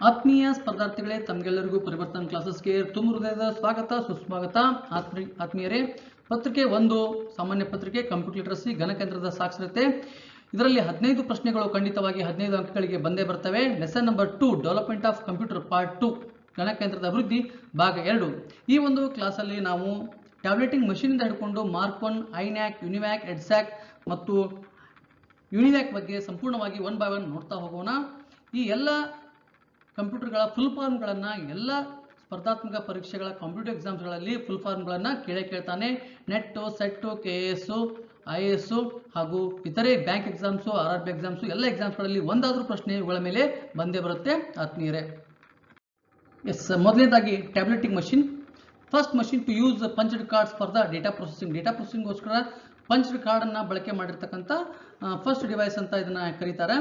ಆತ್ಮೀಯ ಸ್ಪರ್ಧಾರ್ಥಿಗಳೇ, ತಮಗೆಲ್ಲರಿಗೂ ಪರಿವರ್ತನ ಕ್ಲಾಸಸ್ಗೆ ತುಂಬ ಹೃದಯದ ಸ್ವಾಗತ ಸುಸ್ವಾಗತ. ಆತ್ಮೀಯರೇ, ಪತ್ರಿಕೆ 1 ಸಾಮಾನ್ಯ ಪತ್ರಿಕೆ ಕಂಪ್ಯೂಟರ್ ಲಿಟರಸಿ ಘನಕೇಂದ್ರದ ಸಾಕ್ಷರತೆ, ಇದರಲ್ಲಿ 15 ಪ್ರಶ್ನೆಗಳು ಖಂಡಿತವಾಗಿ 15 ಅಂಕಗಳಿಗೆ ಬಂದೇ ಬರ್ತವೆ. Lesson number 2 development of computer part 2 ಘನಕೇಂದ್ರದ ಅಭಿವೃದ್ಧಿ ಭಾಗ 2. ಈ ಒಂದು ಕ್ಲಾಸಲ್ಲಿ ನಾವು ಟ್ಯಾಬ್ಲೆಟಿಂಗ್ ಮಷೀನ್ ಇಂದ ಹಿಡ್ಕೊಂಡು ಮಾರ್ಕ್ 1, ಐನ್ಯಾಕ್, ಯುನಿವ್ಯಾಕ್, ಎಡ್ಸ್ಯಾಕ್ ಮತ್ತು ಯುನಿವ್ಯಾಕ್ ಬಗ್ಗೆ ಸಂಪೂರ್ಣವಾಗಿ 1 by 1 ನೋಡ್ತಾ ಹೋಗೋಣ. ಈ ಎಲ್ಲ ಕಂಪ್ಯೂಟರ್ಗಳ ಫುಲ್ ಫಾರ್ಮ್ಗಳನ್ನು ಎಲ್ಲ ಸ್ಪರ್ಧಾತ್ಮಕ ಪರೀಕ್ಷೆಗಳ ಕಂಪ್ಯೂಟರ್ ಎಕ್ಸಾಮ್ಸ್ಗಳಲ್ಲಿ ಫುಲ್ ಫಾರ್ಮ್ಗಳನ್ನು ಕೇಳ್ತಾನೆ. ನೆಟ್ಟು, ಸೆಟ್ಟು, KS, IAS ಹಾಗೂ ಇತರೆ ಬ್ಯಾಂಕ್ ಎಕ್ಸಾಮ್ಸು, RRB ಎಕ್ಸಾಮ್ಸು ಎಲ್ಲ ಎಕ್ಸಾಮ್ಸ್ಗಳಲ್ಲಿ ಒಂದಾದರೂ ಪ್ರಶ್ನೆ ಇವುಗಳ ಮೇಲೆ ಬಂದೇ ಬರುತ್ತೆ ಆತ್ಮೀಯರೇ. ಎಸ್, ಮೊದಲನೇದಾಗಿ tabulating machine. First machine to use punched cards for the data processing. Data ಪ್ರೊಸೆಸಿಂಗ್ಗೋಸ್ಕರ ಪಂಚ್ಡ್ ಕಾರ್ಡನ್ನು ಬಳಕೆ ಮಾಡಿರ್ತಕ್ಕಂಥ ಫಸ್ಟ್ ಡಿವೈಸ್ ಅಂತ ಇದನ್ನ ಕರೀತಾರೆ.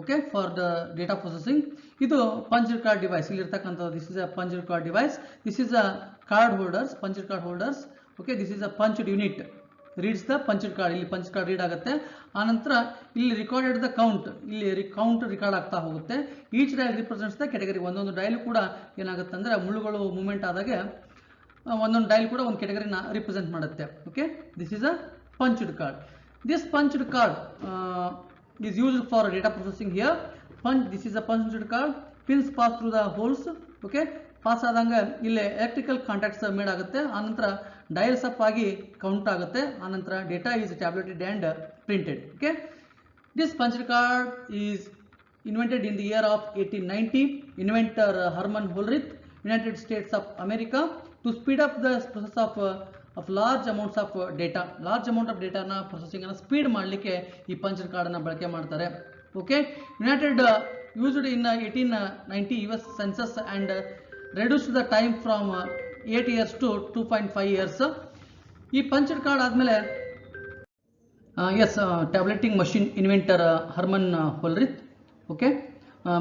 Okay, for the data processing ಇದು ಪಂಚ್ಡ್ ಕಾರ್ಡ್ ಡಿವೈಸ್. ಇಲ್ಲಿರ್ತಕ್ಕಂಥದ್ದು this is a punched card device. This is a card holders, punched card holders. Okay, this is a punched unit reads the punched card. ಇಲ್ಲಿ punch card read ಆಗುತ್ತೆ. ಆನಂತರ ಇಲ್ಲಿ recorded the count, ಇಲ್ಲಿ count record ಆಗ್ತಾ ಹೋಗುತ್ತೆ. Each dial represents the category. ಒಂದೊಂದು dial ಕೂಡ ಏನಾಗುತ್ತೆ ಅಂದರೆ ಮುಳ್ಳುಗಳು ಮೂವ್ಮೆಂಟ್ ಆದಾಗೆ ಒಂದೊಂದು ಡೈಲ್ ಕೂಡ ಒಂದು ಕೆಟಗರಿನ ರಿಪ್ರೆಸೆಂಟ್ ಮಾಡುತ್ತೆ. Okay, this is a punched card. This punched card is used for data processing here. This is a punched card. Pins pass through the holes. Okay, pass ಆದಂಗ ಇಲ್ಲಿ ಎಲೆಕ್ಟ್ರಿಕಲ್ ಕಾಂಟ್ಯಾಕ್ಟ್ಸ್ ಮೇಡ್ ಆಗುತ್ತೆ. ಆನಂತರ ಡಯಲ್ಸ್ up ಆಗಿ count ಆಗುತ್ತೆ. ಆನಂತರ data is tabulated and printed. Okay, this punched card is invented in the year of 1890. Inventor Herman Hollerith, United States of America, to speed up the process of large amounts of data. Large amount of ಡೇಟಾನ processing speed ಮಾಡಲಿಕ್ಕೆ ಈ punched ಕಾರ್ಡನ್ನು ಬಳಕೆ ಮಾಡ್ತಾರೆ. Okay, United used in 1890 US census and reduce the time from 8 years to 2.5 years. ಈ punched card ಆದಮೇಲೆ S, tabulating machine inventor Herman Hollerith. Okay,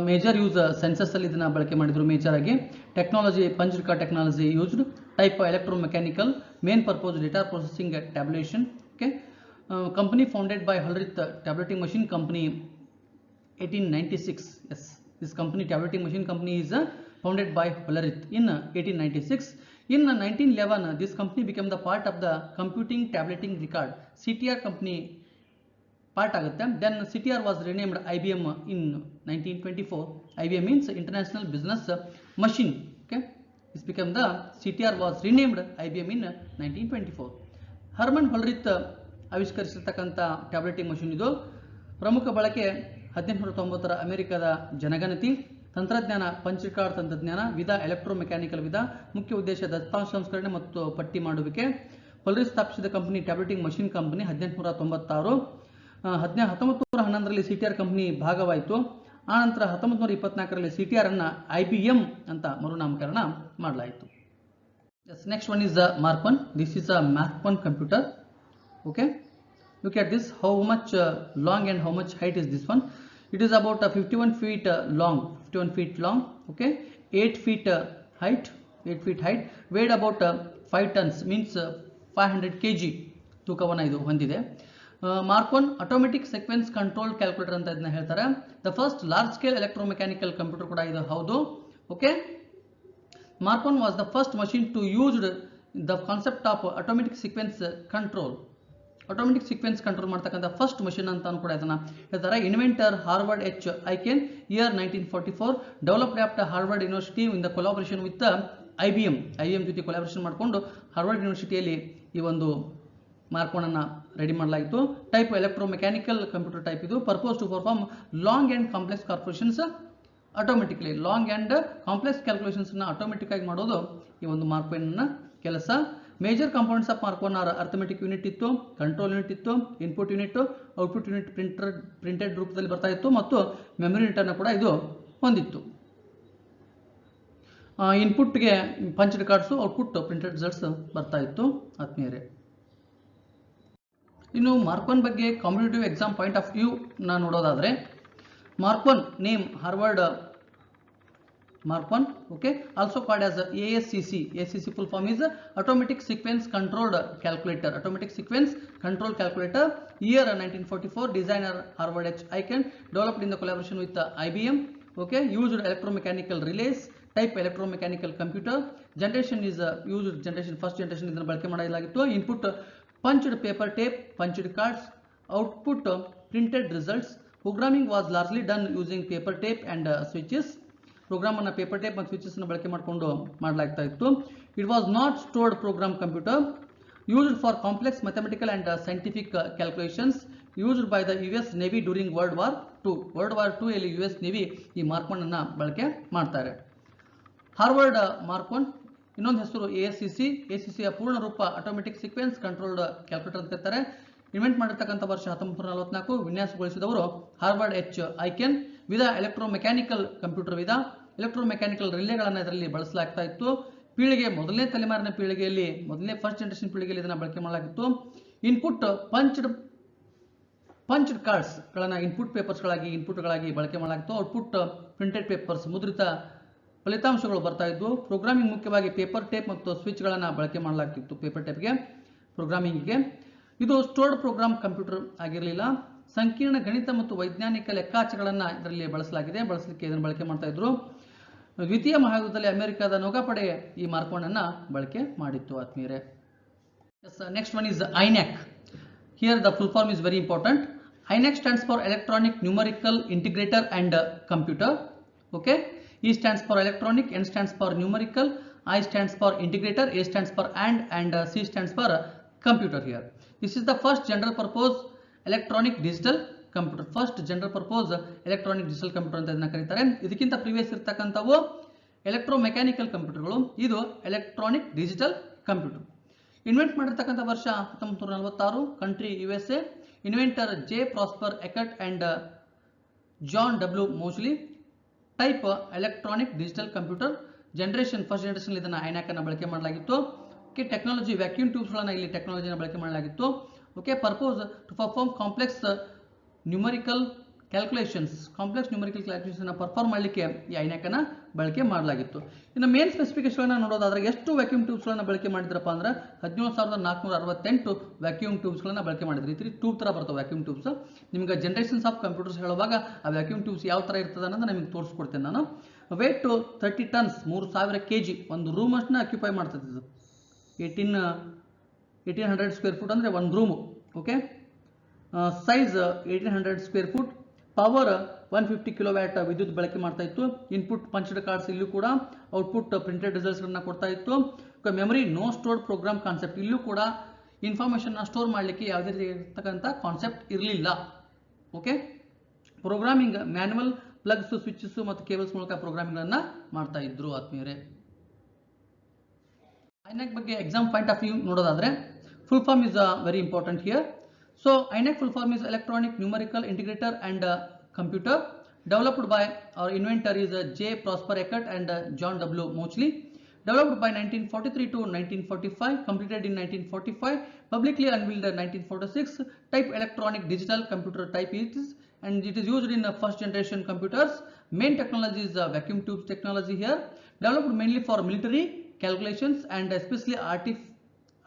major use census ಅಲ್ಲಿ ಇದನ್ನ ಬಳಕೆ ಮಾಡಿದ್ರು ಮೇಜರ್ ಆಗಿ. Technology punched card technology used. Type electromechanical. Main purpose data processing tabulation. Okay, company founded by Hollerith tabulating machine company 1896. Yes, this company tabulating machine company is founded by Hollerith in 1896. In 1911 this company became the part of the computing tableting record. CTR company part ಆಗುತ್ತೆ. Then CTR was renamed IBM in 1924. IBM means International Business Machine. Okay, this became the CTR was renamed IBM in 1924. Herman Hollerith ಆವಿಷ್ಕರಿಸಿರ್ತಕ್ಕಂಥ tabulating machine ಇದು. ಪ್ರಮುಖ ಬಳಕೆ 1890 ಅಮೆರಿಕದ ಜನಗಣತಿ. ತಂತ್ರಜ್ಞಾನ punched card ತಂತ್ರಜ್ಞಾನ. ವಿಧ ಎಲೆಕ್ಟ್ರೋಮೆಕ್ಯಾನಿಕಲ್ ವಿಧ. ಮುಖ್ಯ ಉದ್ದೇಶ ದತ್ತಾಂಶ ಸಂಸ್ಕರಣೆ ಮತ್ತು ಪಟ್ಟಿ ಮಾಡುವಿಕೆ. ಹೋಲ್ರಿತ್ ಸ್ಥಾಪಿಸಿದ ಕಂಪನಿ ಟ್ಯಾಬ್ಲೆಟಿಂಗ್ ಮಷಿನ್ ಕಂಪನಿ 1896. 1911ರಲ್ಲಿ CTR ಕಂಪನಿ ಭಾಗವಾಯಿತು. ಆನಂತರ 1924ರಲ್ಲಿ CTR ಅನ್ನ IBM ಅಂತ ಮರುನಾಮಕರಣ ಮಾಡಲಾಯಿತು. Next one is Mark 1. This is a Mark 1 computer. Okay, look at this, how much long and how much height is this one. It is about 51 feet long, 51 feet long. Okay, 8 feet height, 8 feet height, weighed about 5 tons, means 500 kg ತೂಕವನ್ನು ಇದು ಹೊಂದಿದೆ. Mark 1 automatic sequence control calculator ಅಂತ ಇದನ್ನ ಹೇಳ್ತಾರೆ. The first large scale electromechanical computer ಕೂಡ ಇದು ಹೌದು. Okay, Mark 1 was the first machine to used the concept of automatic sequence control. Automatic sequence control ಮಾಡ್ತಕ್ಕಂಥ ಫಸ್ಟ್ ಮಷಿನ್ ಅಂತ ಕೂಡ ಇದನ್ನ ಹೇಳ್ತಾರೆ. Inventor Harvard H. Aiken, year 1944. Developed at Harvard University in the collaboration with IBM. IBM ಜೊತೆ collaboration ಮಾಡಿಕೊಂಡು Harvard ಯೂನಿವರ್ಸಿಟಿಯಲ್ಲಿ ಈ ಒಂದು ಮಾರ್ಕ್ 1 ಅನ್ನ ರೆಡಿ ಮಾಡಲಾಯಿತು. ಟೈಪ್ ಎಲೆಕ್ಟ್ರೋಮೆಕ್ಯಾನಿಕಲ್ ಕಂಪ್ಯೂಟರ್ ಟೈಪ್ ಇದು. Purpose to perform long and complex corporations automatically. Long and complex calculations ನ automatic ಆಗಿ ಮಾಡೋದು ಈ ಒಂದು ಮಾರ್ಕ್ 1 ಕೆಲಸ. Major components of mark 1 are arithmetic unit ಇತ್ತು, ಕಂಟ್ರೋಲ್ ಯೂನಿಟ್ ಇತ್ತು, input unit, output unit printed ರೂಪದಲ್ಲಿ ಬರ್ತಾ ಇತ್ತು ಮತ್ತು ಮೆಮೊರಿ ಯೂನಿಟ್ ಅನ್ನು ಕೂಡ ಇದು ಹೊಂದಿತ್ತು. ಇನ್ಪುಟ್ಗೆ punched cards, output printed results ಬರ್ತಾ ಇತ್ತು ಆತ್ಮೀಯರೇ. ಇನ್ನು ಮಾರ್ಕ್ 1 ಬಗ್ಗೆ competitive exam point of view ನಾನು ನೋಡೋದಾದ್ರೆ, mark 1 name Harvard Mark 1, okay, also called as ASCC. ASCC full form is Automatic Sequence Controlled Calculator. Automatic Sequence Control Calculator. Year 1944. Designer Harvard H. Aiken. Developed in the collaboration with IBM. Okay, used electromechanical relays, type electromechanical computer. Generation is used generation, first generation ಇದನ್ನು ಬಳಕೆ ಮಾಡಲಾಗಿತ್ತು. Input punched paper tape, punched cards. Output printed results. Programming was largely done using paper tape and switches. Program ಅನ್ನು paper tape ಮತ್ತು switches ಅನ್ನು ಬಳಕೆ ಮಾಡಿಕೊಂಡು ಮಾಡಲಾಗ್ತಾ ಇತ್ತು. It was not stored program computer. Used for complex mathematical and scientific calculations. Used by the US Navy during World War II. World War II ಅಲ್ಲಿ US Navy ಈ mark 1 ಅನ್ನು ಬಳಕೆ ಮಾಡ್ತಾರೆ. ಹಾರ್ವರ್ಡ್ ಮಾರ್ಕ್ 1 ಇನ್ನೊಂದು ಹೆಸರು ASCC. ASCC ಯ ಪೂರ್ಣ ರೂಪ ಆಟೋಮೆಟಿಕ್ ಸೀಕ್ವೆನ್ಸ್ ಕಂಟ್ರೋಲ್ಡ್ ಕ್ಯಾಲ್ಕುಲೇಟರ್ ಅಂತ ಕರೀತಾರೆ. ಇನ್ವೆಂಟ್ ಮಾಡಿರ್ತಕ್ಕಂಥ ವರ್ಷ 1944. ವಿನ್ಯಾಸಗೊಳಿಸಿದವರು ಹಾರ್ವರ್ಡ್ H. ಐಕೆನ್. ವಿಧ ಎಲೆಕ್ಟ್ರೋಮೆಕ್ಯಾನಿಕಲ್ ಕಂಪ್ಯೂಟರ್ ವಿಧ. ಎಲೆಕ್ಟ್ರೋಮೆಕ್ಯಾನಿಕಲ್ ರಿಲೇಗಳನ್ನು ಇದರಲ್ಲಿ ಬಳಸಲಾಗ್ತಾ ಇತ್ತು. ಪೀಳಿಗೆ ಮೊದಲನೇ ತಲೆಮಾರಿನ ಪೀಳಿಗೆಯಲ್ಲಿ, ಮೊದಲನೇ ಫಸ್ಟ್ ಜನರೇಷನ್ ಪೀಳಿಗೆಯಲ್ಲಿ ಇದನ್ನು ಬಳಕೆ ಮಾಡಲಾಗಿತ್ತು. ಇನ್ಪುಟ್ ಪಂಚ್ಡ್ ಕಾರ್ಡ್ಸ್ ಗಳನ್ನ ಇನ್ಪುಟ್ ಇನ್ಪುಟ್ಗಳಾಗಿ ಬಳಕೆ ಮಾಡಲಾಗಿತ್ತು. ಔಟ್ಪುಟ್ ಪ್ರಿಂಟೆಡ್ ಪೇಪರ್ಸ್, ಮುದ್ರಿತ ಫಲಿತಾಂಶಗಳು ಬರ್ತಾ ಇದ್ವು. ಪ್ರೋಗ್ರಾಮಿಂಗ್ ಮುಖ್ಯವಾಗಿ ಪೇಪರ್ ಟೇಪ್ ಮತ್ತು ಸ್ವಿಚ್ ಗಳನ್ನ ಬಳಕೆ ಮಾಡಲಾಗ್ತಿತ್ತು. ಪೇಪರ್ ಟೇಪ್ಗೆ ಪ್ರೋಗ್ರಾಮಿಂಗ್ಗೆ. ಇದು ಸ್ಟೋರ್ಡ್ ಪ್ರೋಗ್ರಾಮ್ ಕಂಪ್ಯೂಟರ್ ಆಗಿರಲಿಲ್ಲ. ಸಂಕೀರ್ಣ ಗಣಿತ ಮತ್ತು ವೈಜ್ಞಾನಿಕ ಲೆಕ್ಕಾಚಾರಗಳನ್ನ ಇದರಲ್ಲಿ ಬಳಸಲಿಕ್ಕೆ ಇದನ್ನು ಬಳಕೆ ಮಾಡ್ತಾ ಇದ್ರು. ದ್ವಿತೀಯ ಮಹಾಯುದ್ಧದಲ್ಲಿ ಅಮೆರಿಕದ ನೌಕಾಪಡೆ ಈ ಮಾರ್ಕ್ 1 ಅನ್ನ ಬಳಕೆ ಮಾಡಿತ್ತು ಆತ್ಮೀಯರೇ. Next one is INAC. Here the full form is very important. INAC stands for Electronic Numerical Integrator and Computer. Okay. E stands for electronic, N stands for numerical, I stands for integrator, A stands for and C stands for computer here. This is the first general purpose electronic digital computer. First general purpose electronic digital computer ಅಂತ ಇದನ್ನ ಕರೀತಾರೆ. ಇದಕ್ಕಿಂತ previous ಇರತಕ್ಕಂಥವು ಎಲೆಕ್ಟ್ರೋಮೆಕ್ಯಾನಿಕಲ್ ಕಂಪ್ಯೂಟರ್ಗಳು. ಇದು electronic digital computer. Invent ಮಾಡಿರ್ತಕ್ಕಂಥ ವರ್ಷ 1946. Country USA. Inventor J. Presper Eckert and John W. Mauchly. Type electronic digital computer. Generation first generation ಇದನ್ನ INAC ಅನ್ನು ಬಳಕೆ ಮಾಡಲಾಗಿತ್ತು. ಓಕೆ, ಟೆಕ್ನಾಲಜಿ ವ್ಯಾಕ್ಯೂಮ್ ಟ್ಯೂಬ್ಸ್ ಗಳನ್ನ ಇಲ್ಲಿ ಟೆಕ್ನಾಲಜಿನ ಬಳಕೆ ಮಾಡಲಾಗಿತ್ತು. Okay, purpose to perform complex numerical calculations perform ಮಾಡಲಿಕ್ಕೆ ಈ INAC ಅನ್ನ ಬಳಕೆ ಮಾಡಲಾಗಿತ್ತು. ಇನ್ನು ಮೇನ್ ಸ್ಪೆಸಿಫಿಕೇಶನ್ ನೋಡೋದಾದ್ರೆ ಎಷ್ಟು ವ್ಯಾಕ್ಯೂಮ್ ಟ್ಯೂಬ್ಸ್ ಗಳನ್ನ ಬಳಕೆ ಮಾಡಿದ್ರಪ್ಪ ಅಂದ್ರೆ 17,468 ವ್ಯಾಕ್ಯೂಮ್ ಟ್ಯೂಬ್ಸ್ ಗಳನ್ನ ಬಳಕೆ ಮಾಡಿದ್ರಿ. ಈ ಟ್ಯೂಬ್ ತರ ಬರ್ತವೆ ವ್ಯಾಕ್ಯೂಮ್ ಟ್ಯೂಬ್ಸ್. ನಿಮ್ಗೆ ಜನರೇಷನ್ಸ್ ಆಫ್ ಕಂಪ್ಯೂಟರ್ಸ್ ಹೇಳುವಾಗ ಆ ವ್ಯಾಕ್ಯೂಮ್ ಟ್ಯೂಬ್ಸ್ ಯಾವ ತರ ಇರ್ತದೆ ಅನ್ನೋದು ನಿಮಗೆ ತೋರಿಸ್ಕೊಡ್ತೇನೆ ನಾನು. ವೇಟ್ 30 ಟನ್ಸ್ 3000 kg ಒಂದು ರೂಮ್ ಅಷ್ಟನ್ನ ಆಕ್ಯುಪೈ ಮಾಡ್ತದೆ. ಇದು 1800 ಸ್ಕ್ವೇರ್ ಫುಟ್ ಅಂದ್ರೆ ಒಂದು room. Okay, size 1800 square foot. Power 150 kilowatt ವಿದ್ಯುತ್ ಬಳಕೆ ಮಾಡ್ತಾ ಇತ್ತು. ಇನ್ಪುಟ್ ಪಂಚ್ಡ್ ಕಾರ್ಡ್ಸ್ ಇಲ್ಲೂ ಕೂಡ. ಔಟ್ಪುಟ್ ಪ್ರಿಂಟೆಡ್ ರಿಸಲ್ಟ್ಸ್ ಗಳನ್ನ ಕೊಡ್ತಾ ಇತ್ತು. Memory no stored program concept. ಇಲ್ಲೂ ಕೂಡ ಇನ್ಫಾರ್ಮೇಶನ್ ಸ್ಟೋರ್ ಮಾಡಲಿಕ್ಕೆ ಯಾವುದೇ ರೀತಿಯಾಗಿರ್ತಕ್ಕಂಥ ಕಾನ್ಸೆಪ್ಟ್ ಇರಲಿಲ್ಲ. Okay, programming manual plugs, switches ಮತ್ತು ಕೇಬಲ್ಸ್ ಮೂಲಕ ಪ್ರೋಗ್ರಾಮಿಂಗ್ ಅನ್ನ ಮಾಡ್ತಾ ಇದ್ರು ಆತ್ಮೀಯರೇ. INAC ಬಗ್ಗೆ ಎಕ್ಸಾಮ್ ಪಾಯಿಂಟ್ ಆಫ್ ವ್ಯೂ ನೋಡೋದಾದ್ರೆ full form is very important here. So INAC full form is Electronic Numerical Integrator and Computer. Developed by our inventor is J. Prosper Eckert and John W. Mauchly. Developed by 1943 to 1945. Completed in 1945. Publicly unveiled in 1946. Type electronic digital computer type it is, and it is used in first generation computers. Main technology is vacuum tube technology here. Developed mainly for military calculations and especially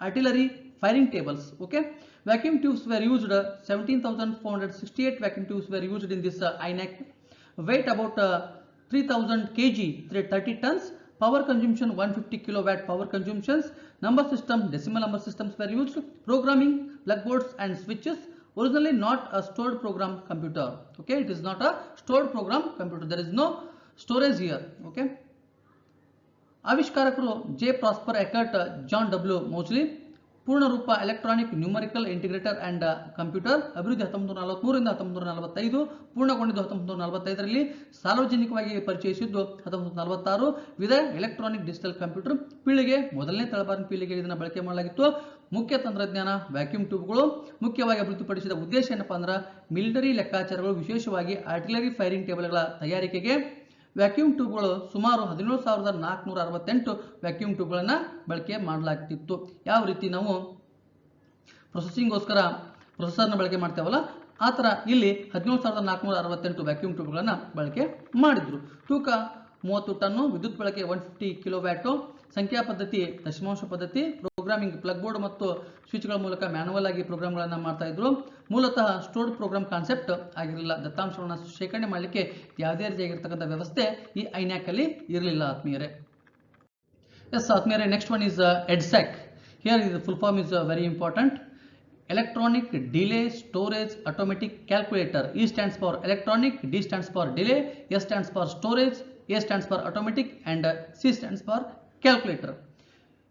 artillery firing tables. Okay. Vacuum tubes were used. 17,468 vacuum tubes were used in this INAC. Weight about 3,000 kg, 30 tons. Power consumption 150 kilowatt power consumptions. Number system, decimal number systems were used. Programming, blackboards and switches. Originally not a stored program computer. Okay, it is not a stored program computer. There is no storage here. Okay. ಆವಿಷ್ಕಾರಕರು J. Prosper Eckert, John W. Mauchly. ಪೂರ್ಣ ರೂಪ electronic numerical integrator and computer. ಅಭಿವೃದ್ಧಿ 1943 ರಿಂದ 1945. ಪೂರ್ಣಗೊಂಡಿದ್ದು 1945ರಲ್ಲಿ. ಸಾರ್ವಜನಿಕವಾಗಿ ಪರಿಚಯಿಸಿದ್ದು 1946. ವಿಧ electronic digital computer. ಪೀಳಿಗೆ ಮೊದಲನೇ ತಳಬಾರಿನ ಪೀಳಿಗೆ ಇದನ್ನು ಬಳಕೆ ಮಾಡಲಾಗಿತ್ತು. ಮುಖ್ಯ ತಂತ್ರಜ್ಞಾನ ವ್ಯಾಕ್ಯೂಮ್ ಟ್ಯೂಬ್ಗಳು. ಮುಖ್ಯವಾಗಿ ಅಭಿವೃದ್ಧಿಪಡಿಸಿದ ಉದ್ದೇಶ ಏನಪ್ಪಾ ಅಂದ್ರೆ ಮಿಲಿಟರಿ ಲೆಕ್ಕಾಚಾರಗಳು, ವಿಶೇಷವಾಗಿ ಆರ್ಟಿಲರಿ ಫೈರಿಂಗ್ ಟೇಬಲ್ಗಳ ತಯಾರಿಕೆಗೆ ವ್ಯಾಕ್ಯೂಮ್ ಟ್ಯೂಬ್ಗಳು ಸುಮಾರು 17,468 ವ್ಯಾಕ್ಯೂಮ್ ಟ್ಯೂಬ್ಗಳನ್ನ ಬಳಕೆ ಮಾಡಲಾಗ್ತಿತ್ತು. ಯಾವ ರೀತಿ ನಾವು ಪ್ರೊಸೆಸಿಂಗ್ಗೋಸ್ಕರ ಪ್ರೊಸೆಸರ್ನ ಬಳಕೆ ಮಾಡ್ತೇವಲ್ಲ ಆ ಥರ ಇಲ್ಲಿ 17,468 ವ್ಯಾಕ್ಯೂಮ್ ಟ್ಯೂಬ್ಗಳನ್ನ ಬಳಕೆ ಮಾಡಿದ್ರು. ತೂಕ 30 ಟನ್ನು. ವಿದ್ಯುತ್ ಬಳಕೆ 150 ಕಿಲೋವ್ಯಾಟು. ಸಂಖ್ಯಾ ಪದ್ಧತಿ ದಶಮಾಂಶ ಪದ್ಧತಿ, ಪ್ರೋಗ್ರಾಮಿಂಗ್ ಪ್ಲಗ್ ಬೋರ್ಡ್ ಮತ್ತು ಸ್ವಿಚ್ಗಳ ಮೂಲಕ ಮ್ಯಾನುವಲ್ ಆಗಿ ಪ್ರೋಗ್ರಾಮ್ಗಳನ್ನು ಮಾಡ್ತಾ ಇದ್ರು. ಮೂಲತಃ ಸ್ಟೋರ್ಡ್ ಪ್ರೋಗ್ರಾಮ್ ಕಾನ್ಸೆಪ್ಟ್ ಆಗಿರಲಿಲ್ಲ. ದತ್ತಾಂಶಗಳನ್ನು ಶೇಖರಣೆ ಮಾಡಲಿಕ್ಕೆ ಯಾವುದೇ ರೀತಿಯಾಗಿರ್ತಕ್ಕಂಥ ವ್ಯವಸ್ಥೆ ಈ ಐನ್ಯಾಕ್ ಅಲ್ಲಿ ಇರಲಿಲ್ಲ ಆತ್ಮೀಯರೇ. ಎಸ್ ಆತ್ಮೀಯರೇ, next one is EDSAC. Here is full form is very important. Electronic Delay Storage Automatic Calculator. E stands for electronic, D stands for delay, S stands for storage, A stands for automatic, and C stands for calculator.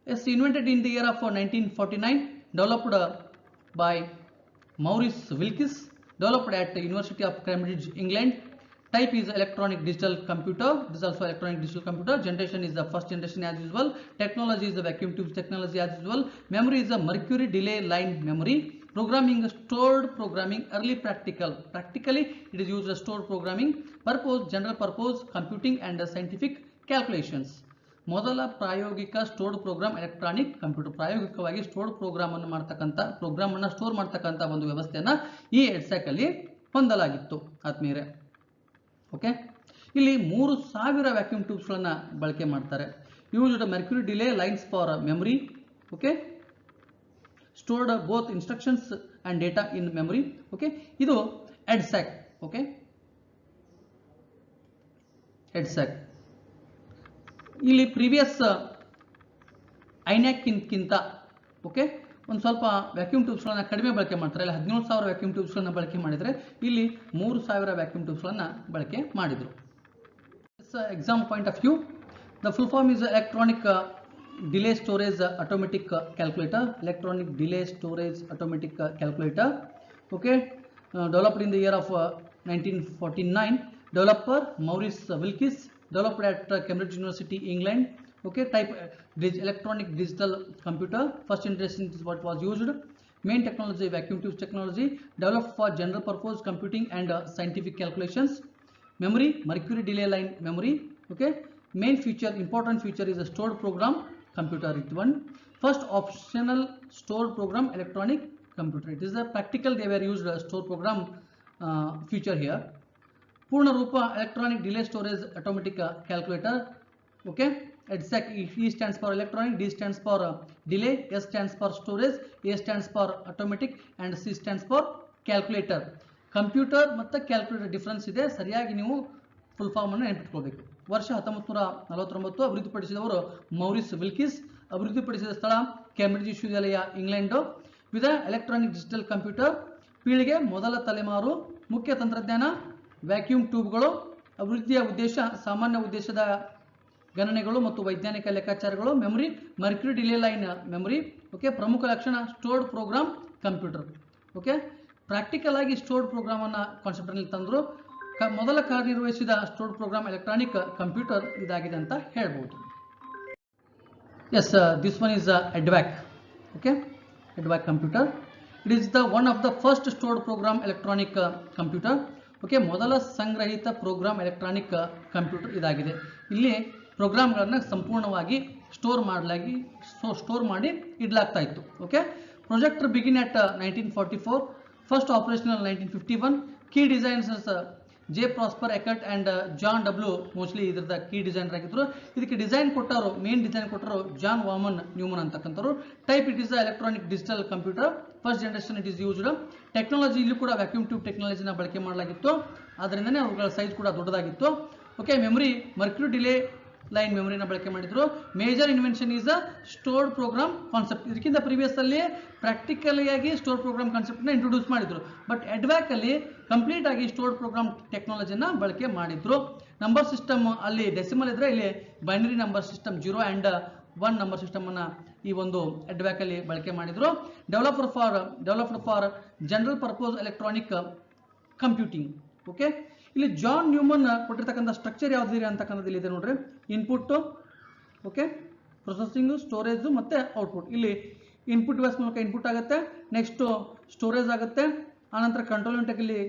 It's invented in the year of 1949, developed by Maurice Wilkes, developed at the University of Cambridge, England. Type is electronic digital computer. This is also electronic digital computer. Generation is the first generation as usual. Technology is the vacuum tube technology as usual. Memory is a mercury delay line memory. Programming stored programming, early practical. Practically it is used as stored programming. Purpose general purpose computing and scientific calculations. ಮೊದಲ ಪ್ರಾಯೋಗಿಕ stored program electronic computer. ಪ್ರಾಯೋಗಿಕವಾಗಿ stored program ಅನ್ನು ಮಾಡ್ತಕ್ಕಂಥ program ಅನ್ನು store ಮಾಡ್ತಕ್ಕಂಥ ಒಂದು ವ್ಯವಸ್ಥೆಯನ್ನ ಈ EDSAC ಅಲ್ಲಿ ಹೊಂದಲಾಗಿತ್ತು ಆತ್ಮೀಯರೇ. ಓಕೆ, ಇಲ್ಲಿ 3000 ವ್ಯಾಕ್ಯೂಮ್ ಟ್ಯೂಬ್ಸ್ಗಳನ್ನು ಬಳಕೆ ಮಾಡ್ತಾರೆ. Used Mercury delay lines for memory. Okay, stored both instructions and data in memory. Okay, ಇದು EDSAC. ಓಕೆ, EDSAC ಇಲ್ಲಿ ಪ್ರೀವಿಯಸ್ ಐನ್ಯಾಕ್ಕಿಂತ ಓಕೆ ಒಂದು ಸ್ವಲ್ಪ ವ್ಯಾಕ್ಯೂಮ್ ಟ್ಯೂಬ್ಸ್ಗಳನ್ನು ಕಡಿಮೆ ಬಳಕೆ ಮಾಡ್ತಾರೆ. ಇಲ್ಲಿ 17,000 ವ್ಯಾಕ್ಯೂಮ್ ಟ್ಯೂಬ್ಸ್ಗಳನ್ನು ಬಳಕೆ ಮಾಡಿದರೆ ಇಲ್ಲಿ 3,000 ವ್ಯಾಕ್ಯೂಮ್ ಟ್ಯೂಬ್ಸ್ಗಳನ್ನು ಬಳಕೆ ಮಾಡಿದರು. Exam point of view, the full form is electronic delay storage automatic calculator. Electronic delay storage automatic calculator. Okay, developed in the year of 1949. Developer Maurice Wilkes, developed at Cambridge University, England. Okay, type electronic digital computer. First generation is what was used. Main technology vacuum tube technology, developed for general purpose computing and scientific calculations. Memory mercury delay line memory. Okay, main feature, important feature is a stored program computer. It one first optional stored program electronic computer. It is a practical they were used stored program feature here. Purna Rupa electronic delay storage automatic calculator. Okay, EDSAC, E stands for electronic, D stands for delay, S stands for storage, A stands for automatic, and C stands for calculator. Computer ಮತ್ತು calculator difference ಇದೆ, ಸರಿಯಾಗಿ ನೀವು full form ಅನ್ನು ನೆನಪಿಟ್ಕೋಬೇಕು. ವರ್ಷ 1949 ಅಭಿವೃದ್ಧಿಪಡಿಸಿದವರು ಮೌರಿಸ್ ವಿಲ್ಕಿಸ್. ಅಭಿವೃದ್ಧಿಪಡಿಸಿದ ಸ್ಥಳ Cambridge ವಿಶ್ವವಿದ್ಯಾಲಯ, England. ವಿಧ ಎಲೆಕ್ಟ್ರಾನಿಕ್ ಡಿಜಿಟಲ್ ಕಂಪ್ಯೂಟರ್. ಪೀಳಿಗೆ ಮೊದಲ ತಲೆಮಾರು. ಮುಖ್ಯ ತಂತ್ರಜ್ಞಾನ ವ್ಯಾಕ್ಯೂಮ್ ಟ್ಯೂಬ್ಗಳು. ಅಭಿವೃದ್ಧಿಯ ಉದ್ದೇಶ ಸಾಮಾನ್ಯ ಉದ್ದೇಶದ ಗಣನೆಗಳು ಮತ್ತು ವೈಜ್ಞಾನಿಕ ಲೆಕ್ಕಾಚಾರಗಳು. Memory mercury delay line memory. Okay, ಪ್ರಮುಖ ಲಕ್ಷಣ stored program computer. Okay, practical ಆಗಿ ಸ್ಟೋರ್ಡ್ ಪ್ರೋಗ್ರಾಮ್ ಅನ್ನ ಕಾನ್ಸೆಪ್ಟ್ ಅಲ್ಲಿ ತಂದ್ರು. ಮೊದಲ ಕಾರ್ಯನಿರ್ವಹಿಸಿದ ಸ್ಟೋರ್ಡ್ ಪ್ರೋಗ್ರಾಮ್ ಎಲೆಕ್ಟ್ರಾನಿಕ್ ಕಂಪ್ಯೂಟರ್ ಇದಾಗಿದೆ ಅಂತ ಹೇಳ್ಬೋದು. Yes, this one is EDVAC. Okay, EDVAC computer. It is the one of the first stored program electronic computer. Okay, ಮೊದಲ ಸಂಗ್ರಹಿತ ಪ್ರೋಗ್ರಾಮ್ ಎಲೆಕ್ಟ್ರಾನಿಕ್ ಕಂಪ್ಯೂಟರ್ ಇದಾಗಿದೆ. ಇಲ್ಲಿ ಪ್ರೋಗ್ರಾಮ್ಗಳನ್ನು ಸಂಪೂರ್ಣವಾಗಿ ಸ್ಟೋರ್ ಮಾಡಿ ಇಡಲಾಗ್ತಾ ಇತ್ತು. Okay, projector begin at 1944, first operational 1951. Key designers J Presper Eckert and John W Mauchly ಇದರದ ಕೀ ಡಿಸೈನರ್ ಆಗಿದ್ರು. ಇದಕ್ಕೆ ಡಿಸೈನ್ ಕೊಟ್ಟರು, ಮೇನ್ ಡಿಸೈನ್ ಕೊಟ್ಟರು ಜಾನ್ ವಾಮನ್ ನ್ಯೂಮನ್ ಅಂತಕ್ಕಂಥವ್ರು. Type it is electronic digital computer. First generation it is used. Technology ಇಲ್ಲೂ ಕೂಡ vacuum tube ಟೆಕ್ನಾಲಜಿನ ಬಳಕೆ ಮಾಡಲಾಗಿತ್ತು, ಅದರಿಂದನೇ ಅವುಗಳ ಸೈಜ್ ಕೂಡ ದೊಡ್ಡದಾಗಿತ್ತು. Okay, memory mercury delay line ಮೆಮೊರಿನ ಬಳಕೆ ಮಾಡಿದ್ರು. Major invention is a stored program concept. ಇದಕ್ಕಿಂತ ಪ್ರೀವಿಯಸ್ ಅಲ್ಲಿ ಪ್ರಾಕ್ಟಿಕಲಿ ಆಗಿ ಸ್ಟೋರ್ಡ್ ಪ್ರೋಗ್ರಾಮ್ ಕಾನ್ಸೆಪ್ಟ್ನ ಇಂಟ್ರೊಡ್ಯೂಸ್ ಮಾಡಿದ್ರು. ಬಟ್ EDVAC ಅಲ್ಲಿ ಕಂಪ್ಲೀಟ್ ಆಗಿ ಸ್ಟೋರ್ಡ್ ಪ್ರೋಗ್ರಾಮ್ ಟೆಕ್ನಾಲಜಿನ ಬಳಕೆ ಮಾಡಿದ್ರು. ನಂಬರ್ ಸಿಸ್ಟಮ್ ಅಲ್ಲಿ ಡೆಸಿಮಲ್ ಇದ್ರೆ ಇಲ್ಲಿ binary number system 0 and 1 number system ಅನ್ನ ಈ ಒಂದು EDVAC ಅಲ್ಲಿ ಬಳಕೆ ಮಾಡಿದ್ರು. Developed for general purpose electronic computing. Okay, ಇಲ್ಲಿ ಜಾನ್ ನ್ಯೂಮನ್ ಕೊಟ್ಟಿರ್ತಕ್ಕಂಥ ಸ್ಟ್ರಕ್ಚರ್ ಯಾವುದಿದೆ ಅಂತಕ್ಕಂಥದ್ದು ಇದೆ ನೋಡ್ರಿ. ಇನ್ಪುಟ್, ಓಕೆ, ಪ್ರೊಸೆಸಿಂಗ್, ಸ್ಟೋರೇಜ್ ಮತ್ತೆ ಔಟ್ಪುಟ್. ಇಲ್ಲಿ ಇನ್ಪುಟ್ ಡಿವೈಸ್ ಮೂಲಕ ಇನ್ಪುಟ್ ಆಗುತ್ತೆ, ನೆಕ್ಸ್ಟ್ ಸ್ಟೋರೇಜ್ ಆಗುತ್ತೆ, ಆನಂತರ ಕಂಟ್ರೋಲ್ ಯೂನಿಟ್ ಇಲ್ಲಿ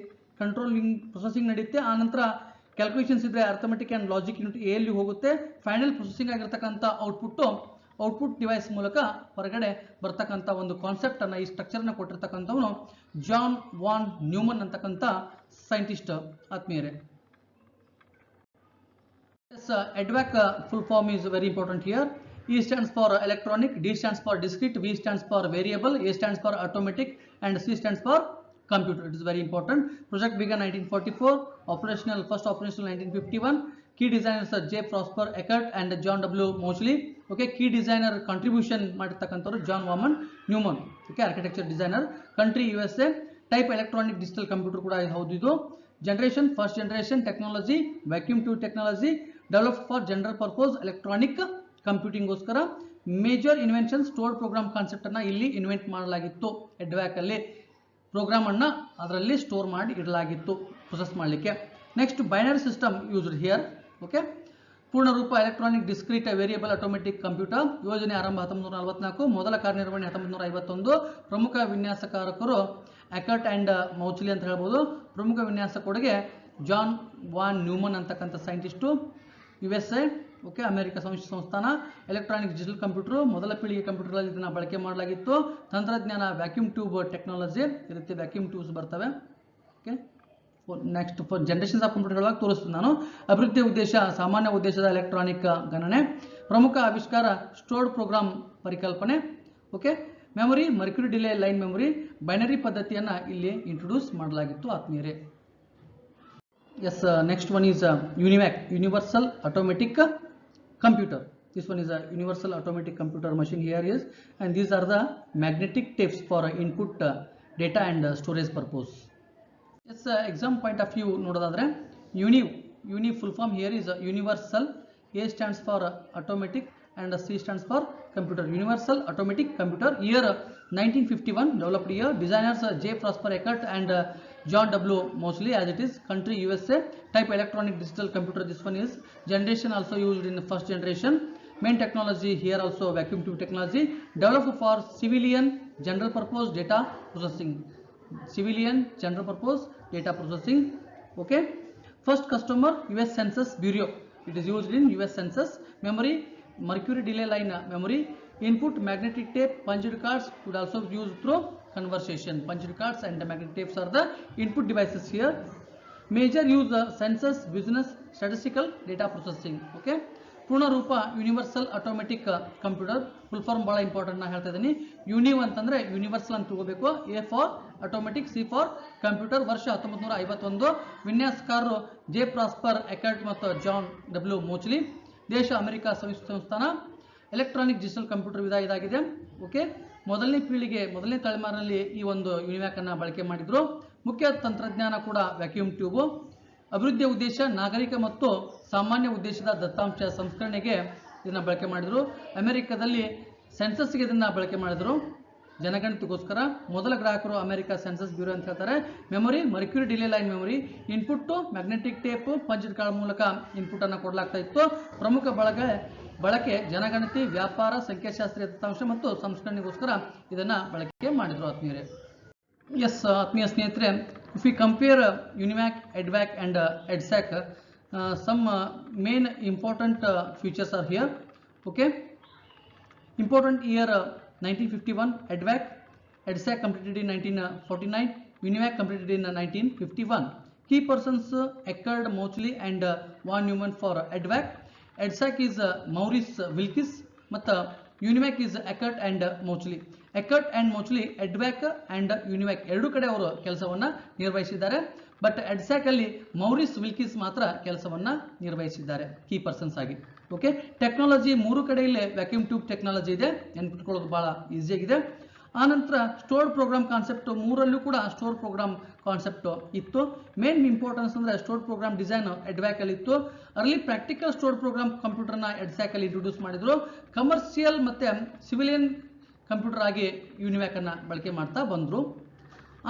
ಕಂಟ್ರೋಲಿಂಗ್ ಪ್ರೊಸೆಸಿಂಗ್ ನಡೆಯುತ್ತೆ, ಆನಂತರ ಕ್ಯಾಲ್ಕುಲೇಷನ್ಸ್ ಇದ್ರೆ ಅರ್ಥಮೆಟಿಕ್ ಆ್ಯಂಡ್ ಲಾಜಿಕ್ ಯೂನಿಟ್ ಎಲ್ಲಿ ಹೋಗುತ್ತೆ, ಫೈನಲ್ ಪ್ರೊಸೆಸಿಂಗ್ ಆಗಿರ್ತಕ್ಕಂಥ ಔಟ್ಪುಟ್ ಡಿವೈಸ್ ಮೂಲಕ ಹೊರಗಡೆ ಬರ್ತಕ್ಕಂಥ ಒಂದು ಕಾನ್ಸೆಪ್ಟ್ ಅನ್ನ, ಈ ಸ್ಟ್ರಕ್ಚರ್ನ ಕೊಟ್ಟಿರ್ತಕ್ಕಂಥವನು ಜಾನ್ ವಾನ್ ನ್ಯೂಮನ್ ಅಂತಕ್ಕಂಥ ಸೈಂಟಿಸ್ಟ್ ಆತ್ಮೀಯರೇ. EDVAC full form is very important here. E stands for electronic, D stands for discrete, V stands for variable, A stands for automatic, and C stands for computer. It is very important. Project began 1944, first operational 1951. Key designers are J. Prosper Eckert and John W. Moseley. Okay, key designer contribution ಮಾಡಿರ್ತಕ್ಕಂಥವ್ರು John von Neumann. Okay, architecture designer. Country USA. Type electronic digital computer ಕೂಡ ಹೌದು ಇದು. Generation, first generation technology, vacuum tube technology, developed for general purpose electronic computing ಗೋಸ್ಕರ. Major invention stored program concept ಅನ್ನ ಇಲ್ಲಿ invent ಮಾಡಲಾಗಿತ್ತು. ಎಡ್ವ್ಯಾಕ್ ಅಲ್ಲಿ program ಅನ್ನ ಅದರಲ್ಲಿ ಸ್ಟೋರ್ ಮಾಡಿ ಇಡಲಾಗಿತ್ತು ಪ್ರೊಸೆಸ್ ಮಾಡಲಿಕ್ಕೆ. Next binary system used here. Okay, ಪೂರ್ಣ ರೂಪ electronic discrete variable automatic computer. ಯೋಜನೆ ಆರಂಭ 1944, ಮೊದಲ ಕಾರ್ಯನಿರ್ವಹಣೆ 1951. ಪ್ರಮುಖ ವಿನ್ಯಾಸಕಾರಕರು ಎಕರ್ಟ್ ಅಂಡ್ ಮೌಚ್ಲಿ ಅಂತ ಹೇಳ್ಬೋದು. ಪ್ರಮುಖ ವಿನ್ಯಾಸ ಕೊಡುಗೆ ಜಾನ್ ವಾನ್ ನ್ಯೂಮನ್ ಅಂತಕ್ಕಂಥ ಸೈಂಟಿಸ್ಟು, USA. ಓಕೆ, ಅಮೆರಿಕ ಸಂಸ್ಥಾನ. ಎಲೆಕ್ಟ್ರಾನಿಕ್ ಡಿಜಿಟಲ್ ಕಂಪ್ಯೂಟರ್, ಮೊದಲ ಪೀಳಿಗೆ ಕಂಪ್ಯೂಟರ್ಗಳಲ್ಲಿ ಇದನ್ನು ಬಳಕೆ ಮಾಡಲಾಗಿತ್ತು. ತಂತ್ರಜ್ಞಾನ ವ್ಯಾಕ್ಯೂಮ್ ಟ್ಯೂಬ್ ಟೆಕ್ನಾಲಜಿ, ಈ ರೀತಿ ವ್ಯಾಕ್ಯೂಮ್ ಟ್ಯೂಬ್ಸ್ ಬರ್ತವೆ. Okay, next four generations of ಕಂಪ್ಯೂಟರ್ಗಳಾಗಿ ತೋರಿಸ್ತೀನಿ ನಾನು. ಅಭಿವೃದ್ಧಿ ಉದ್ದೇಶ ಸಾಮಾನ್ಯ ಉದ್ದೇಶದ ಎಲೆಕ್ಟ್ರಾನಿಕ್ ಗಣನೆ. ಪ್ರಮುಖ ಆವಿಷ್ಕಾರ ಸ್ಟೋರ್ಡ್ ಪ್ರೋಗ್ರಾಮ್ ಪರಿಕಲ್ಪನೆ. Okay, memory mercury delay line memory, binary ಪದ್ಧತಿಯನ್ನು ಇಲ್ಲಿ ಇಂಟ್ರೊಡ್ಯೂಸ್ ಮಾಡಲಾಗಿತ್ತು ಆತ್ಮೀಯರೇ. Yes, next one is UNIVAC, Universal Automatic Computer. This one is a Universal Automatic Computer machine here is, and these are the magnetic tapes for input data and storage purpose. Yes, exam point of view nodadadre uni full form here is universal. A stands for automatic and C stands for computer. Universal Automatic Computer, year 1951, developed year. Designers J. Prosper Eckert and John W. Moseley, as it is. Country USA. Type electronic digital computer, this one is. Generation also used in the first generation. Main technology here also vacuum tube technology. Developed for civilian general purpose data processing. Civilian general purpose data processing. Okay, first customer US Census Bureau. It is used in US Census. Memory mercury delay line memory. Input magnetic tape, punched cards could also be used through conversation. Punched cards and magnetic tapes are the input devices here. Major use census, business, statistical data processing. Okay, ಪೂರ್ಣ ರೂಪ universal automatic computer. Full form ಭಾಳ important ನಾನು ಹೇಳ್ತಾ ಇದ್ದೀನಿ. Univ ಅಂತಂದ್ರೆ universal ಅಂತ ತಗೋಬೇಕು. A for automatic, C for computer. ವರ್ಷ 1951. ವಿನ್ಯಾಸಕಾರರು ಜೆ ಪ್ರಾಸ್ಪರ್ ಎಕರ್ಟ್ ಮತ್ತು ಜಾನ್ ಡಬ್ಲ್ಯೂ ಮೋಚ್ಲಿ. ದೇಶ ಅಮೆರಿಕ ಸಂಸ್ಥಾನ. ಎಲೆಕ್ಟ್ರಾನಿಕ್ ಡಿಜಿಟಲ್ ಕಂಪ್ಯೂಟರ್ ವಿಧ ಇದಾಗಿದೆ. ಓಕೆ, ಮೊದಲನೇ ಪೀಳಿಗೆ ಮೊದಲನೇ ತಲೆಮಾರಿನಲ್ಲಿ ಈ ಒಂದು ಯೂನಿವ್ಯಾಕ್ ಅನ್ನ ಬಳಕೆ ಮಾಡಿದ್ರು. ಮುಖ್ಯ ತಂತ್ರಜ್ಞಾನ ಕೂಡ ವ್ಯಾಕ್ಯೂಮ್ ಟ್ಯೂಬ್. ಅಭಿವೃದ್ಧಿಯ ಉದ್ದೇಶ ನಾಗರಿಕ ಮತ್ತು ಸಾಮಾನ್ಯ ಉದ್ದೇಶದ ದತ್ತಾಂಶ ಸಂಸ್ಕರಣೆಗೆ ಇದನ್ನ ಬಳಕೆ ಮಾಡಿದ್ರು. ಅಮೆರಿಕದಲ್ಲಿ ಸೆನ್ಸಸ್ಗೆ ಇದನ್ನ ಬಳಕೆ ಮಾಡಿದ್ರು, ಜನಗಣತಿಗೋಸ್ಕರ. ಮೊದಲ ಗ್ರಾಹಕರು ಅಮೆರಿಕ ಸೆನ್ಸಸ್ ಬ್ಯೂರೋ ಅಂತ ಹೇಳ್ತಾರೆ. Memory mercury delay line memory. Input magnetic tape, punched card ಮೂಲಕ ಇನ್ಪುಟ್ ಅನ್ನು ಕೊಡಲಾಗ್ತಾ ಇತ್ತು. ಪ್ರಮುಖ ಬಳಕೆ ಜನಗಣತಿ, ವ್ಯಾಪಾರ, ಸಂಖ್ಯಾಶಾಸ್ತ್ರೀಯ ದತ್ತಾಂಶ ಮತ್ತು ಸಂಸ್ಕರಣೆಗೋಸ್ಕರ ಇದನ್ನ ಬಳಕೆ ಮಾಡಿದ್ರು ಆತ್ಮೀಯರೇ. ಎಸ್ ಆತ್ಮೀಯ ಸ್ನೇಹಿತರೆ, if we compare UNIVAC, EDVAC and EDSAC, some main important features are here. Okay, important year 1951, EDVAC. EDSAC completed in 1949, UNIVAC completed in 1951. Key persons Eckert, Moseley and Von Neumann for EDVAC. EDSAC is Maurice Wilkes ಮತ್ತು UNIVAC is Eckert and Moseley. Eckert and Moseley EDVAC and UNIVAC ಎರಡು ಕಡೆ ಅವರು ಕೆಲಸವನ್ನ ನಿರ್ವಹಿಸಿದ್ದಾರೆ. But EDSAC ಅಲ್ಲಿ ಮೌರಿಸ್ ವಿಲ್ಕಿಸ್ ಮಾತ್ರ ಕೆಲಸವನ್ನ ನಿರ್ವಹಿಸಿದ್ದಾರೆ ಕೀ ಪರ್ಸನ್ಸ್ ಆಗಿ. ಓಕೆ, ಟೆಕ್ನಾಲಜಿ ಮೂರು ಕಡೆಯಲ್ಲಿ ವ್ಯಾಕ್ಯೂಮ್ ಟ್ಯೂಬ್ ಟೆಕ್ನಾಲಜಿ ಇದೆ, ನೆನ್ಪಿಟ್ಕೊಳ್ಳೋದು ಬಹಳ ಈಸಿ ಆಗಿದೆ. ಆನಂತರ ಸ್ಟೋರ್ಡ್ ಪ್ರೋಗ್ರಾಮ್ ಕಾನ್ಸೆಪ್ಟ್, ಮೂರಲ್ಲೂ ಕೂಡ ಸ್ಟೋರ್ ಪ್ರೋಗ್ರಾಮ್ ಕಾನ್ಸೆಪ್ಟ್ ಇತ್ತು. ಮೇನ್ ಇಂಪಾರ್ಟೆನ್ಸ್ ಅಂದ್ರೆ ಸ್ಟೋರ್ಡ್ ಪ್ರೋಗ್ರಾಮ್ ಡಿಸೈನ್ EDVAC ಅಲ್ಲಿ ಇತ್ತು. ಅರ್ಲಿ ಪ್ರಾಕ್ಟಿಕಲ್ ಸ್ಟೋರ್ಡ್ ಪ್ರೋಗ್ರಾಮ್ ಕಂಪ್ಯೂಟರ್ನ EDSAC ಅಲ್ಲಿ ಇಂಟ್ರೊಡ್ಯೂಸ್ ಮಾಡಿದ್ರು. ಕಮರ್ಷಿಯಲ್ ಮತ್ತೆ ಸಿವಿಲಿಯನ್ ಕಂಪ್ಯೂಟರ್ ಆಗಿ UNIVAC ಅನ್ನ ಬಳಕೆ ಮಾಡ್ತಾ ಬಂದ್ರು.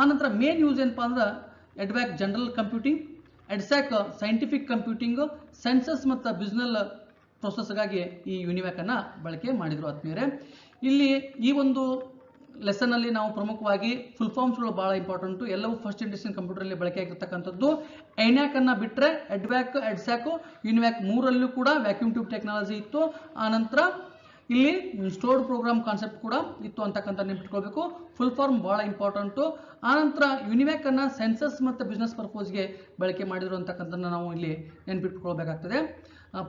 ಆನಂತರ ಮೇನ್ ಯೂಸ್ ಏನಪ್ಪಾ ಅಂದ್ರೆ EDVAC general computing, EDSAC scientific computing, census ಮತ್ತು ಬಿಸ್ನೆಸ್ ಪ್ರೊಸೆಸ್ಗಾಗಿ ಈ UNIVAC ಅನ್ನ ಬಳಕೆ ಮಾಡಿದ್ರು ಆತ್ಮೀಯರೇ. ಇಲ್ಲಿ ಈ ಒಂದು ಲೆಸನ್ ಅಲ್ಲಿ ನಾವು ಪ್ರಮುಖವಾಗಿ ಫುಲ್ ಫಾರ್ಮ್ಸ್ಗಳು ಬಹಳ ಇಂಪಾರ್ಟೆಂಟ್. ಎಲ್ಲವೂ ಫಸ್ಟ್ ಜನರೇಷನ್ ಕಂಪ್ಯೂಟರ್ ಅಲ್ಲಿ ಬಳಕೆ ಆಗಿರ್ತಕ್ಕಂಥದ್ದು. ENIAC ಅನ್ನ ಬಿಟ್ಟರೆ EDVAC, EDSAC, UNIVAC ಮೂರಲ್ಲೂ ಕೂಡ ವ್ಯಾಕ್ಯೂಮ್ ಟ್ಯೂಬ್ ಟೆಕ್ನಾಲಜಿ ಇತ್ತು. ಆನಂತರ ಇಲ್ಲಿ ಸ್ಟೋರ್ಡ್ ಪ್ರೋಗ್ರಾಮ್ ಕಾನ್ಸೆಪ್ಟ್ ಕೂಡ ಇತ್ತು ಅಂತಕ್ಕಂಥ ನೆನ್ಪಿಟ್ಕೊಳ್ಬೇಕು. ಫುಲ್ ಫಾರ್ಮ್ ಬಹಳ ಇಂಪಾರ್ಟೆಂಟು. ಆನಂತರ ಯುನಿವ್ಯಾಕ್ ಅನ್ನ ಸೆನ್ಸಸ್ ಮತ್ತು ಬಿಸ್ನೆಸ್ ಪರ್ಪೋಸ್ಗೆ ಬಳಕೆ ಮಾಡಿದ್ರು ಅಂತಕ್ಕಂಥದ್ದನ್ನ ನಾವು ಇಲ್ಲಿ ನೆನ್ಪಿಟ್ಕೊಳ್ಬೇಕಾಗ್ತದೆ.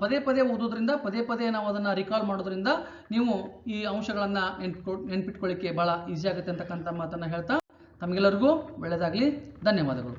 ಪದೇ ಪದೇ ಓದೋದ್ರಿಂದ, ಪದೇ ಪದೇ ನಾವು ಅದನ್ನು ರಿಕಾಲ್ ಮಾಡೋದ್ರಿಂದ ನೀವು ಈ ಅಂಶಗಳನ್ನು ನೆನ್ಪಿಟ್ಕೊಳ್ಳಿಕ್ಕೆ ಬಹಳ ಈಸಿ ಆಗುತ್ತೆ ಅಂತಕ್ಕಂಥ ಮಾತನ್ನು ಹೇಳ್ತಾ ತಮಗೆಲ್ಲರಿಗೂ ಒಳ್ಳೆಯದಾಗಲಿ. ಧನ್ಯವಾದಗಳು.